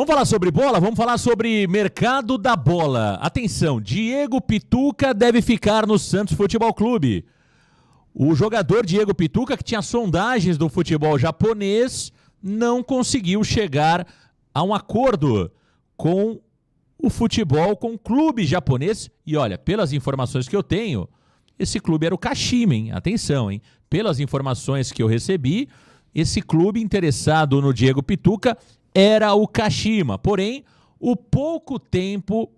Vamos falar sobre bola? Vamos falar sobre mercado da bola. Atenção, Diego Pituca deve ficar no Santos Futebol Clube. O jogador Diego Pituca, que tinha sondagens do futebol japonês, não conseguiu chegar a um acordo com o futebol, com o clube japonês. E olha, pelas informações que eu tenho, esse clube era o Kashima, hein? Atenção, hein? Pelas informações que eu recebi, esse clube interessado no Diego Pituca era o Kashima. Porém, o pouco tempo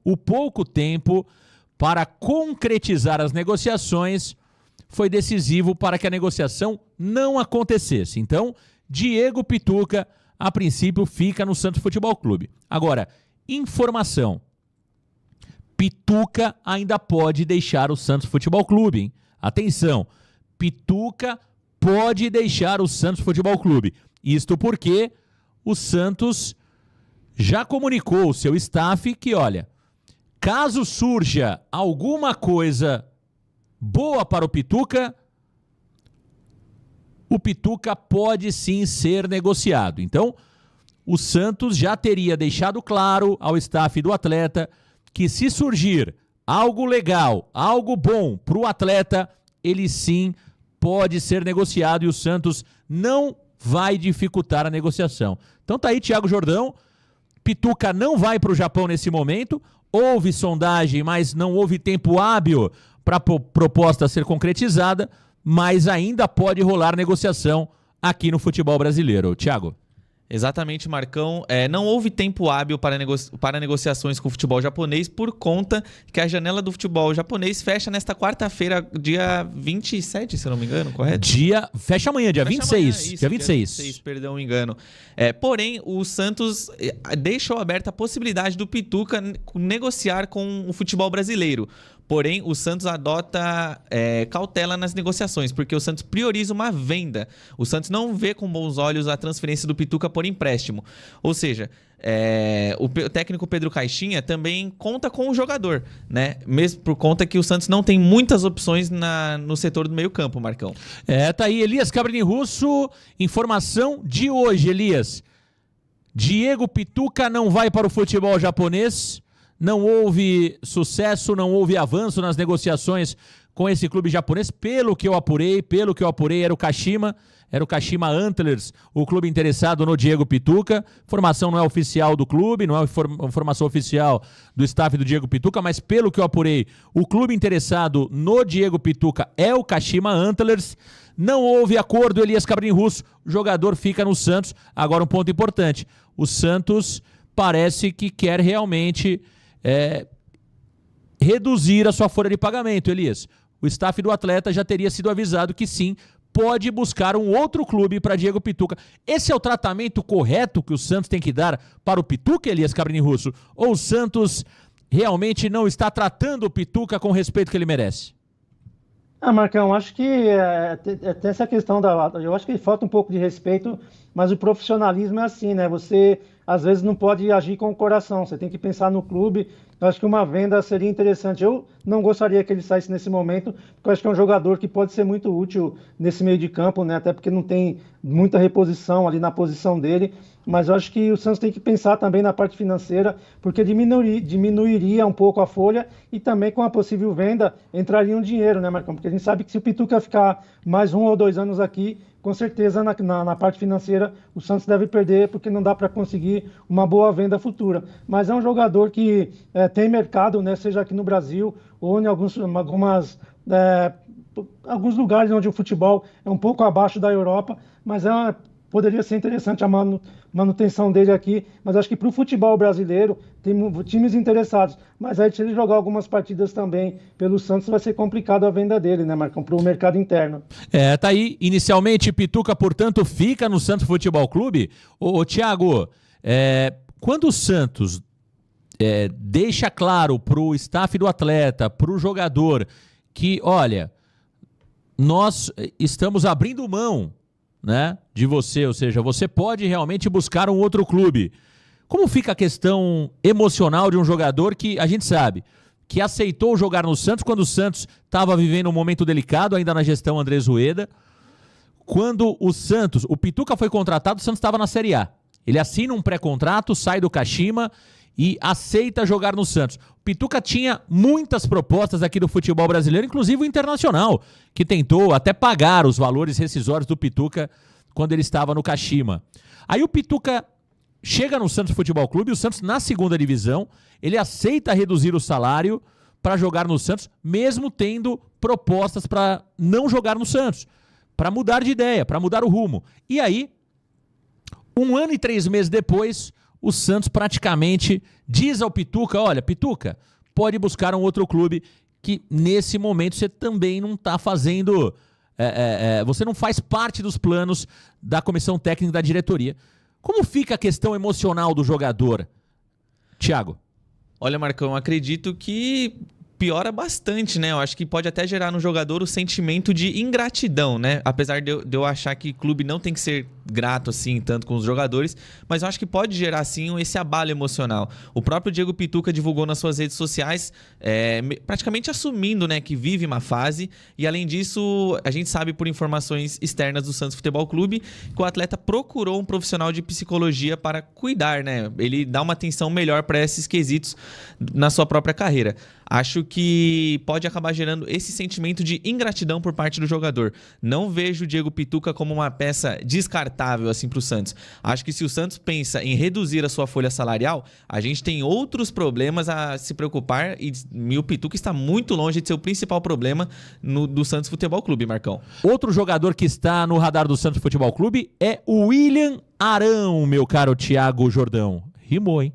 para concretizar as negociações foi decisivo para que a negociação não acontecesse. Então, Diego Pituca, a princípio, fica no Santos Futebol Clube. Agora, informação. Pituca ainda pode deixar o Santos Futebol Clube, hein? Atenção, Pituca pode deixar o Santos Futebol Clube. Isto porque o Santos já comunicou ao seu staff que, olha, caso surja alguma coisa boa para o Pituca pode sim ser negociado. Então, o Santos já teria deixado claro ao staff do atleta que se surgir algo legal, algo bom para o atleta, ele sim pode ser negociado e o Santos não vai dificultar a negociação. Então tá aí Thiago Jordão, Pituca não vai para o Japão nesse momento, houve sondagem, mas não houve tempo hábil para a proposta ser concretizada, mas ainda pode rolar negociação aqui no futebol brasileiro. Thiago. Exatamente, Marcão. Não houve tempo hábil para negociações com o futebol japonês por conta que a janela do futebol japonês fecha nesta quarta-feira, dia 27, se eu não me engano, correto? Fecha amanhã, dia 26. Amanhã, isso, dia 26. 26, perdão o engano. Porém, o Santos deixou aberta a possibilidade do Pituca negociar com o futebol brasileiro. Porém, o Santos adota cautela nas negociações, porque o Santos prioriza uma venda. O Santos não vê com bons olhos a transferência do Pituca por empréstimo. Ou seja, o técnico Pedro Caixinha também conta com o jogador, né? Mesmo por conta que o Santos não tem muitas opções no setor do meio-campo, Marcão. Tá aí, Elias Cabrini Russo, informação de hoje, Elias. Diego Pituca não vai para o futebol japonês. Não houve sucesso, não houve avanço nas negociações com esse clube japonês. Pelo que eu apurei, era o Kashima Antlers, o clube interessado no Diego Pituca. Informação não é oficial do clube, não é informação oficial do staff do Diego Pituca, mas pelo que eu apurei, o clube interessado no Diego Pituca é o Kashima Antlers. Não houve acordo, Elias Cabrini Russo, o jogador fica no Santos. Agora um ponto importante, o Santos parece que quer realmente reduzir a sua folha de pagamento, Elias. O staff do atleta já teria sido avisado que sim, pode buscar um outro clube para Diego Pituca. Esse é o tratamento correto que o Santos tem que dar para o Pituca, Elias Cabrini Russo? Ou o Santos realmente não está tratando o Pituca com o respeito que ele merece? Marcão, acho que tem essa questão eu acho que falta um pouco de respeito, mas o profissionalismo é assim, né? Você às vezes não pode agir com o coração, você tem que pensar no clube. Eu acho que uma venda seria interessante. Eu não gostaria que ele saísse nesse momento, porque eu acho que é um jogador que pode ser muito útil nesse meio de campo, né? Até porque não tem muita reposição ali na posição dele. Mas eu acho que o Santos tem que pensar também na parte financeira, porque diminuiria um pouco a folha e também com a possível venda entraria um dinheiro, né, Marcão? Porque a gente sabe que se o Pituca ficar mais 1 ou 2 anos aqui, com certeza na parte financeira o Santos deve perder, porque não dá para conseguir uma boa venda futura. Mas é um jogador que tem mercado, né, seja aqui no Brasil ou em alguns lugares onde o futebol é um pouco abaixo da Europa, mas poderia ser interessante a manutenção dele aqui, mas acho que para o futebol brasileiro tem times interessados, mas aí se ele jogar algumas partidas também pelo Santos vai ser complicado a venda dele, né, Marcão, para o mercado interno. Tá aí, inicialmente Pituca, portanto, fica no Santos Futebol Clube. Thiago, quando o Santos deixa claro para o staff do atleta, para o jogador, que, olha, nós estamos abrindo mão, né, de você, ou seja, você pode realmente buscar um outro clube. Como fica a questão emocional de um jogador que a gente sabe que aceitou jogar no Santos quando o Santos estava vivendo um momento delicado ainda na gestão Andrés Rueda? Quando o Pituca foi contratado, o Santos estava na Série A. Ele assina um pré-contrato, sai do Kashima e aceita jogar no Santos. O Pituca tinha muitas propostas aqui do futebol brasileiro, inclusive o Internacional, que tentou até pagar os valores rescisórios do Pituca quando ele estava no Kashima. Aí o Pituca chega no Santos Futebol Clube, o Santos na segunda divisão, ele aceita reduzir o salário para jogar no Santos, mesmo tendo propostas para não jogar no Santos, para mudar de ideia, para mudar o rumo. E aí, 1 ano e 3 meses depois, o Santos praticamente diz ao Pituca, olha, Pituca, pode buscar um outro clube que nesse momento você também não está fazendo, você não faz parte dos planos da comissão técnica da diretoria. Como fica a questão emocional do jogador, Thiago? Olha, Marcão, eu acredito que piora bastante, né? Eu acho que pode até gerar no jogador o sentimento de ingratidão, né? Apesar de eu achar que clube não tem que ser grato, assim, tanto com os jogadores, mas eu acho que pode gerar, sim, esse abalo emocional. O próprio Diego Pituca divulgou nas suas redes sociais, praticamente assumindo, né, que vive uma fase, e além disso, a gente sabe por informações externas do Santos Futebol Clube que o atleta procurou um profissional de psicologia para cuidar, né? Ele dá uma atenção melhor para esses quesitos na sua própria carreira. Acho que pode acabar gerando esse sentimento de ingratidão por parte do jogador. Não vejo o Diego Pituca como uma peça descartável assim para o Santos. Acho que se o Santos pensa em reduzir a sua folha salarial, a gente tem outros problemas a se preocupar e o Pituca está muito longe de ser o principal problema do Santos Futebol Clube, Marcão. Outro jogador que está no radar do Santos Futebol Clube é o William Arão, meu caro Thiago Jordão. Rimou, hein?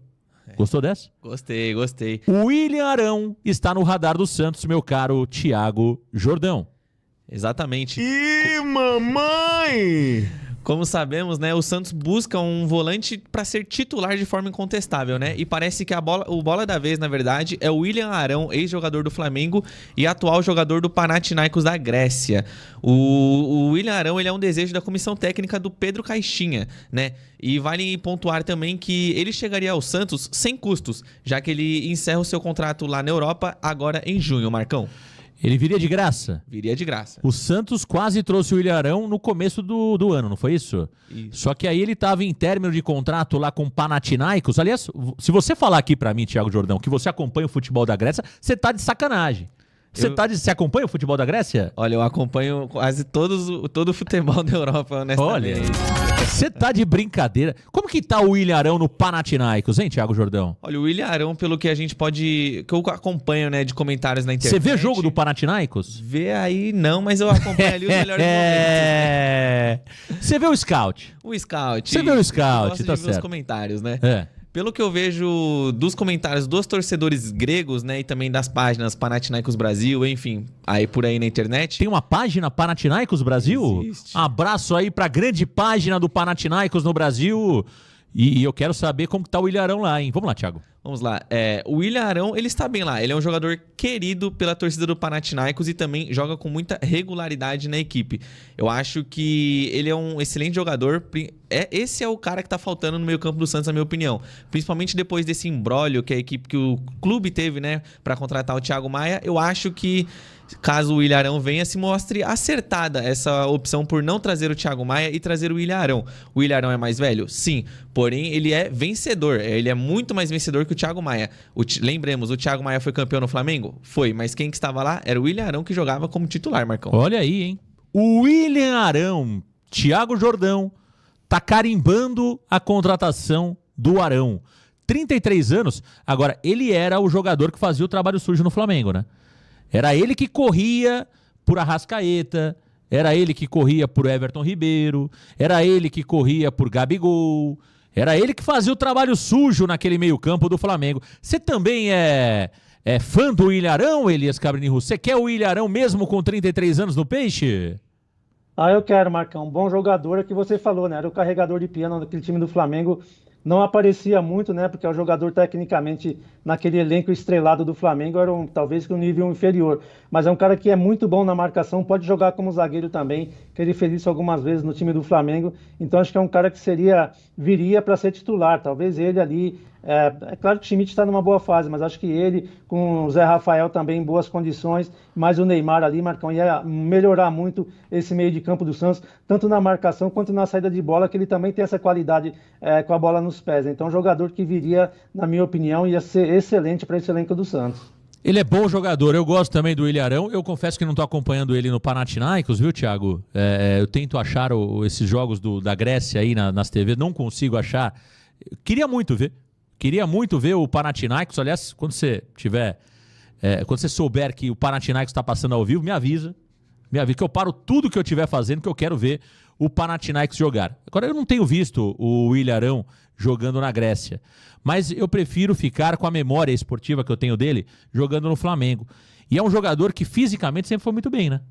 Gostou dessa? Gostei. O William Arão está no radar do Santos, meu caro Thiago Jordão. Exatamente. Ih, mamãe! Como sabemos, né, o Santos busca um volante para ser titular de forma incontestável, né? E parece que o bola da vez, na verdade, é o William Arão, ex-jogador do Flamengo e atual jogador do Panathinaikos da Grécia. O William Arão, ele é um desejo da comissão técnica do Pedro Caixinha, né? E vale pontuar também que ele chegaria ao Santos sem custos, já que ele encerra o seu contrato lá na Europa agora em junho, Marcão. Ele viria de graça? Viria de graça. O Santos quase trouxe o William Arão no começo do ano, não foi isso? Isso. Só que aí ele estava em término de contrato lá com o Panathinaikos. Aliás, se você falar aqui pra mim, Thiago Jordão, que você acompanha o futebol da Grécia, você tá de sacanagem. Você acompanha o futebol da Grécia? Olha, eu acompanho quase todo o futebol da Europa, honestamente. Olha, você tá de brincadeira. Como que tá o William Arão no Panathinaikos, hein, Thiago Jordão? Olha, o William Arão, pelo que a gente que eu acompanho, né, de comentários na internet. Você vê jogo do Panathinaikos? Vê aí não, mas eu acompanho ali os melhores momentos. Você vê o Scout? O Scout. Você vê o Scout, gosto tá de ver os certo. comentários, né? É. Pelo que eu vejo dos comentários dos torcedores gregos, né, e também das páginas Panathinaikos Brasil, enfim, aí por aí na internet. Tem uma página Panathinaikos Brasil? Existe. Abraço aí pra grande página do Panathinaikos no Brasil. E eu quero saber como que tá o William Arão lá, hein? Vamos lá, Thiago. Vamos lá. O William Arão, ele está bem lá. Ele é um jogador querido pela torcida do Panathinaikos e também joga com muita regularidade na equipe. Eu acho que ele é um excelente jogador. Esse é o cara que tá faltando no meio-campo do Santos, na minha opinião. Principalmente depois desse imbróglio que o clube teve, né, para contratar o Thiago Maia. Eu acho que, caso o William Arão venha, se mostre acertada essa opção por não trazer o Thiago Maia e trazer o William Arão. O William Arão é mais velho? Sim. Porém, ele é vencedor. Ele é muito mais vencedor que o Thiago Maia. Lembremos, o Thiago Maia foi campeão no Flamengo? Foi. Mas quem que estava lá era o William Arão, que jogava como titular, Marcão. Olha aí, hein? O William Arão, Thiago Jordão, tá carimbando a contratação do Arão. 33 anos. Agora, ele era o jogador que fazia o trabalho sujo no Flamengo, né? Era ele que corria por Arrascaeta, era ele que corria por Everton Ribeiro, era ele que corria por Gabigol, era ele que fazia o trabalho sujo naquele meio-campo do Flamengo. Você também é fã do William Arão, Elias Cabrini Russo? Você quer o William Arão mesmo com 33 anos no Peixe? Ah, eu quero, Marcão. Um bom jogador, é que você falou, né? Era o carregador de piano daquele time do Flamengo. Não aparecia muito, né? Porque é um jogador tecnicamente naquele elenco estrelado do Flamengo era talvez um nível inferior. Mas é um cara que é muito bom na marcação, pode jogar como zagueiro também, que ele fez isso algumas vezes no time do Flamengo. Então acho que é um cara que viria para ser titular. Talvez ele ali É claro que o Schmidt está numa boa fase, mas acho que ele, com o Zé Rafael também em boas condições, mais o Neymar ali, Marcão, ia melhorar muito esse meio de campo do Santos, tanto na marcação quanto na saída de bola, que ele também tem essa qualidade com a bola nos pés. Então, um jogador que viria, na minha opinião, ia ser excelente para esse elenco do Santos. Ele é bom jogador, eu gosto também do Ilharão. Eu confesso que não estou acompanhando ele no Panathinaikos, viu, Thiago? Eu tento achar esses jogos da Grécia aí nas TV, não consigo achar. Queria muito ver o Panathinaikos. Aliás, quando você souber que o Panathinaikos está passando ao vivo, me avisa que eu paro tudo que eu estiver fazendo, que eu quero ver o Panathinaikos jogar. Agora, eu não tenho visto o Ilharão jogando na Grécia, mas eu prefiro ficar com a memória esportiva que eu tenho dele jogando no Flamengo. E é um jogador que fisicamente sempre foi muito bem, né?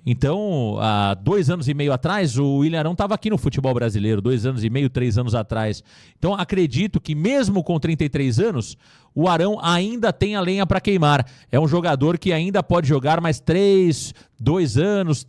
Então, há 2 anos e meio atrás, o Ilharão estava aqui no futebol brasileiro, 2 anos e meio, 3 anos atrás. Então, acredito que mesmo com 33 anos, o Arão ainda tem a lenha para queimar. É um jogador que ainda pode jogar mais 3 anos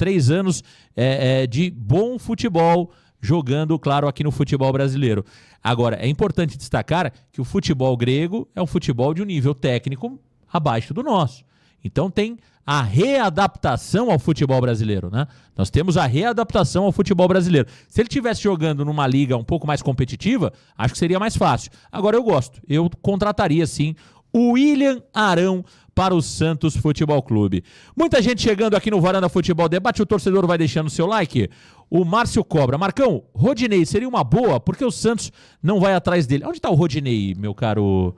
de bom futebol, jogando, claro, aqui no futebol brasileiro. Agora, é importante destacar que o futebol grego é um futebol de um nível técnico abaixo do nosso. Então tem a readaptação ao futebol brasileiro, né? Nós temos a readaptação ao futebol brasileiro. Se ele estivesse jogando numa liga um pouco mais competitiva, acho que seria mais fácil. Agora eu gosto, eu contrataria sim o William Arão para o Santos Futebol Clube. Muita gente chegando aqui no Varanda Futebol Debate, o torcedor vai deixando o seu like. O Márcio Cobra. Marcão, Rodinei seria uma boa, porque o Santos não vai atrás dele. Onde está o Rodinei, meu caro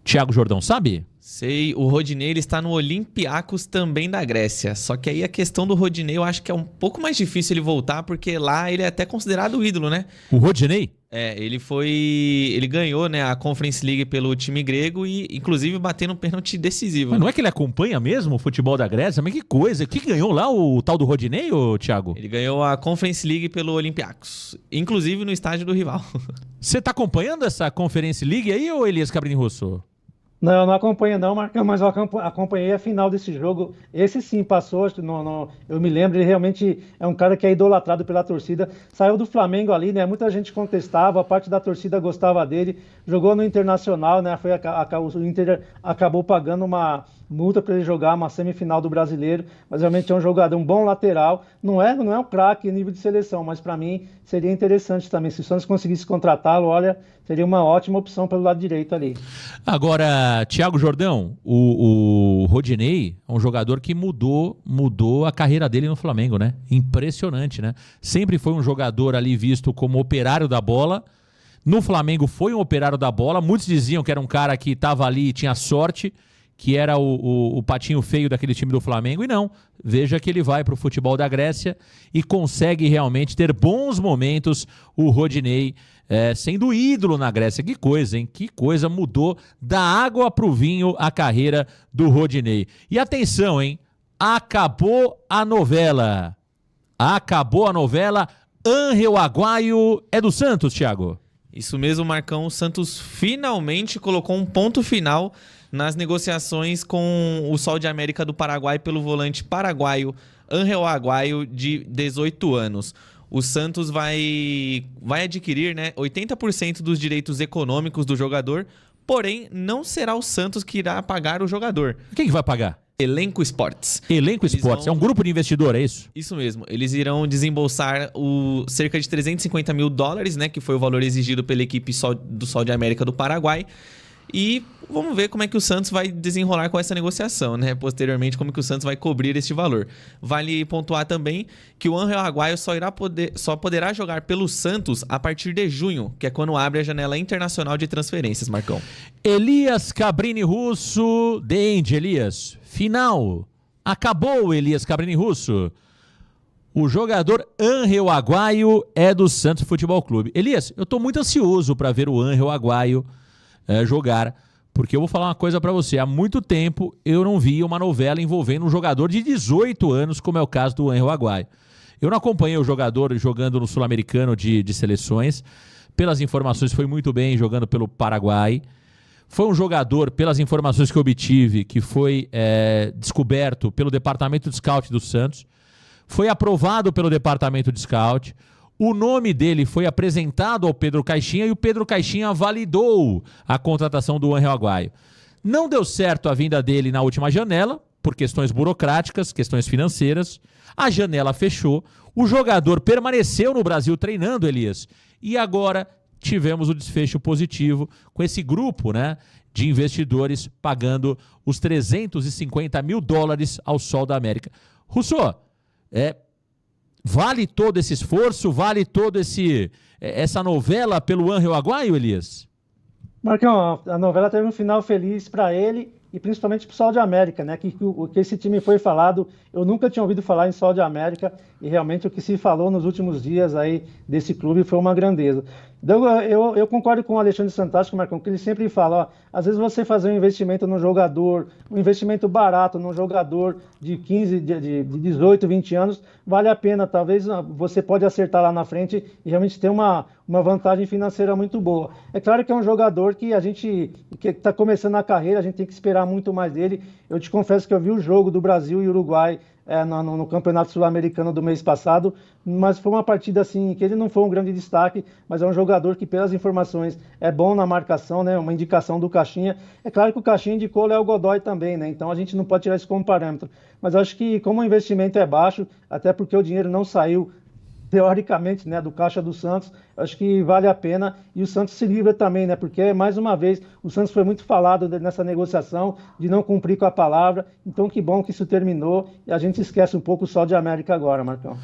Thiago Jordão, sabe? Sei, o Rodinei ele está no Olympiacos também da Grécia. Só que aí a questão do Rodinei eu acho que é um pouco mais difícil ele voltar, porque lá ele é até considerado o ídolo, né? O Rodinei? Ele ganhou, né, a Conference League pelo time grego e inclusive batendo um pênalti decisivo. Mas não é que ele acompanha mesmo o futebol da Grécia? Mas que coisa, que ganhou lá o tal do Rodinei, ô Thiago? Ele ganhou a Conference League pelo Olympiacos, inclusive no estádio do rival. Você tá acompanhando essa Conference League aí, ô Elias Cabrini Russo? Não, eu não acompanho não, Marcão, mas eu acompanhei a final desse jogo. Esse sim passou, eu me lembro, ele realmente é um cara que é idolatrado pela torcida. Saiu do Flamengo ali, né? Muita gente contestava, a parte da torcida gostava dele. Jogou no Internacional, né? O Inter acabou pagando uma multa para ele jogar uma semifinal do Brasileiro, mas realmente é um jogador, um bom lateral. Não é um craque nível de seleção, mas para mim seria interessante também. Se o Santos conseguisse contratá-lo, olha, seria uma ótima opção pelo lado direito ali. Agora, Thiago Jordão, o Rodinei é um jogador que mudou a carreira dele no Flamengo, né? Impressionante, né? Sempre foi um jogador ali visto como operário da bola. No Flamengo foi um operário da bola. Muitos diziam que era um cara que estava ali e tinha sorte, que era o patinho feio daquele time do Flamengo, e não. Veja que ele vai para o futebol da Grécia e consegue realmente ter bons momentos, o Rodinei, sendo ídolo na Grécia. Que coisa, hein? Que coisa, mudou da água para o vinho a carreira do Rodinei. E atenção, hein? Acabou a novela. Ángel Aguaio é do Santos, Thiago? Isso mesmo, Marcão. O Santos finalmente colocou um ponto final nas negociações com o Sol de América do Paraguai pelo volante paraguaio Ángel Aguaio, de 18 anos. O Santos vai adquirir, né, 80% dos direitos econômicos do jogador, porém não será o Santos que irá pagar o jogador. Quem que vai pagar? Elenco Sports. Elenco Sports, é um grupo de investidor, é isso? Isso mesmo. Eles irão desembolsar cerca de $350 mil, né, que foi o valor exigido pela equipe do Sol de América do Paraguai. E vamos ver como é que o Santos vai desenrolar com essa negociação, né? Posteriormente, como que o Santos vai cobrir este valor. Vale pontuar também que o Ángel Aguaio só poderá jogar pelo Santos a partir de junho, que é quando abre a janela internacional de transferências, Marcão. Elias Cabrini Russo, Elias. Final. Acabou, Elias Cabrini Russo. O jogador Ángel Aguaio é do Santos Futebol Clube. Elias, eu estou muito ansioso para ver o Ángel Aguaio jogar, porque eu vou falar uma coisa pra você. Há muito tempo eu não vi uma novela envolvendo um jogador de 18 anos, como é o caso do Ángel Aguaio. Eu não acompanhei o jogador jogando no Sul-Americano de seleções. Pelas informações, foi muito bem jogando pelo Paraguai. Foi um jogador, pelas informações que eu obtive, que foi descoberto pelo departamento de scout do Santos. Foi aprovado pelo departamento de scout. O nome dele foi apresentado ao Pedro Caixinha e o Pedro Caixinha validou a contratação do Ángel Aguayo. Não deu certo a vinda dele na última janela, por questões burocráticas, questões financeiras. A janela fechou, o jogador permaneceu no Brasil treinando, Elias, e agora tivemos o desfecho positivo com esse grupo, né, de investidores pagando os $350 mil ao Sol da América. Russo, vale todo esse esforço, vale todo essa novela pelo Ángel Aguayo, Elias? Marcão, a novela teve um final feliz para ele e principalmente para o Sol de América, né? Que esse time foi falado, eu nunca tinha ouvido falar em Sol de América e realmente o que se falou nos últimos dias aí desse clube foi uma grandeza. Então, eu concordo com o Alexandre Santástico, Marcão, que ele sempre fala, às vezes você fazer um investimento num jogador, um investimento barato num jogador de 15, de 18, 20 anos, vale a pena, talvez você pode acertar lá na frente e realmente ter uma vantagem financeira muito boa. É claro que é um jogador que a gente, que está começando a carreira, a gente tem que esperar muito mais dele. Eu te confesso que eu vi o jogo do Brasil e Uruguai no Campeonato Sul-Americano do mês passado, mas foi uma partida assim, que ele não foi um grande destaque, mas é um jogador que, pelas informações, é bom na marcação, né? Uma indicação do Caixinha. É claro que o Caixinha indicou o Léo Godoy também, né? Então a gente não pode tirar isso como parâmetro. Mas acho que como o investimento é baixo, até porque o dinheiro não saiu teoricamente, né, do caixa do Santos, acho que vale a pena e o Santos se livra também, né, porque mais uma vez o Santos foi muito falado nessa negociação de não cumprir com a palavra, então que bom que isso terminou e a gente esquece um pouco o Sol de América agora, Marcão.